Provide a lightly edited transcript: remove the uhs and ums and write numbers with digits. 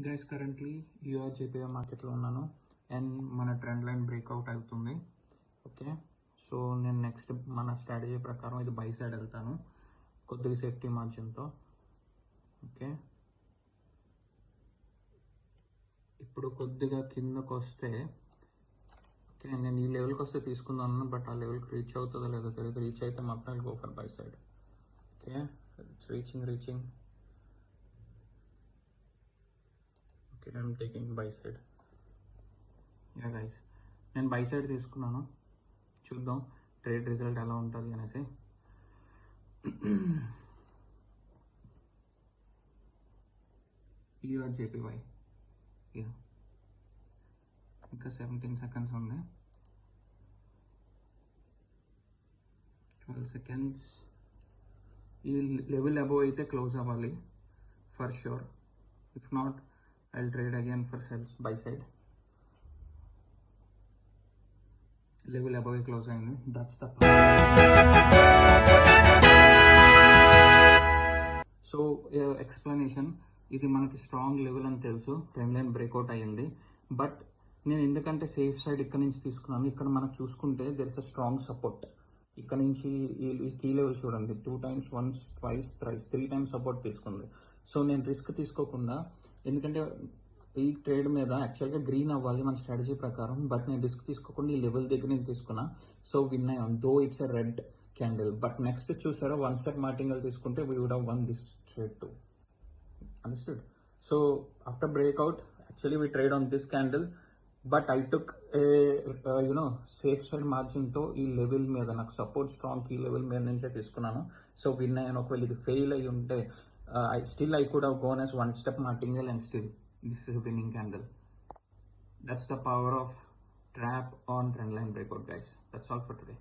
Guys currently యూఆర్జేపీఐ మార్కెట్లో ఉన్నాను and మన ట్రెండ్ లైన్ బ్రేక్అవుట్ అవుతుంది. ఓకే, సో నేను నెక్స్ట్ మన స్ట్రాటజీ ప్రకారం ఇది బై సైడ్ వెళ్తాను కొద్దిగా సేఫ్టీ మార్జిన్తో. ఓకే, ఇప్పుడు కొద్దిగా కిందకు వస్తే ఓకే నేను ఈ లెవెల్కి వస్తే తీసుకుందాను, బట్ ఆ లెవెల్కి రీచ్ అవుతుందో లేదో తెలియదు. రీచ్ అయితే మాత్రం go for by side. Okay, it's reaching. Okay, I'm taking by side. Yeah guys, నేను బై సైడ్ తీసుకున్నాను. చూద్దాం ట్రేడ్ రిజల్ట్ ఎలా ఉంటుంది అనేసి. యూఆర్జేపీవై ఇంకా 17 seconds ఉంది. 12 seconds. ఈ లెవెల్ అబోవ్ అయితే క్లోజ్ అవ్వాలి for sure. If not I trade again for sells buy side. Level above close అయింది. That's the so explanation. ఇది మనకి స్ట్రాంగ్ లెవెల్ అని తెలుసు, ట్రెండ్ లైన్ బ్రేక్అవుట్ అయ్యింది. బట్ నేను ఎందుకంటే సేఫ్ సైడ్ ఇక్కడ నుంచి తీసుకున్నాను. ఇక్కడ మనకు చూసుకుంటే there is a strong support. ఇక్కడ నుంచి ఈ కీ లెవెల్ చూడండి, 2 times, once, twice, thrice, 3 times support తీసుకుంది. సో నేను రిస్క్ తీసుకోకుండా, ఎందుకంటే ఈ ట్రేడ్ మీద యాక్చువల్గా గ్రీన్ అవ్వాలి మన స్ట్రాటజీ ప్రకారం, బట్ నేను రిస్క్ తీసుకోకుండా ఈ లెవెల్ దగ్గర నేను తీసుకున్నా. సో విన్ అయ్యాం, though it's a red candle. But next చూసారా, 1 step మార్టింగల్ తీసుకుంటే we would have won this trade too. Understood? So after breakout, actually we trade on this candle, but I took a safe side margin to ఈ level మీద నాకు support strong ఈ level మీద నుంచే తీసుకున్నాను. So win అయ్యాను. ఒకవేళ ఇది ఫెయిల్ అయ్యి ఉంటే I could have gone as 1 step martingale and still this is a winning candle. That's the power of trap on trend line breakout, guys. That's all for today.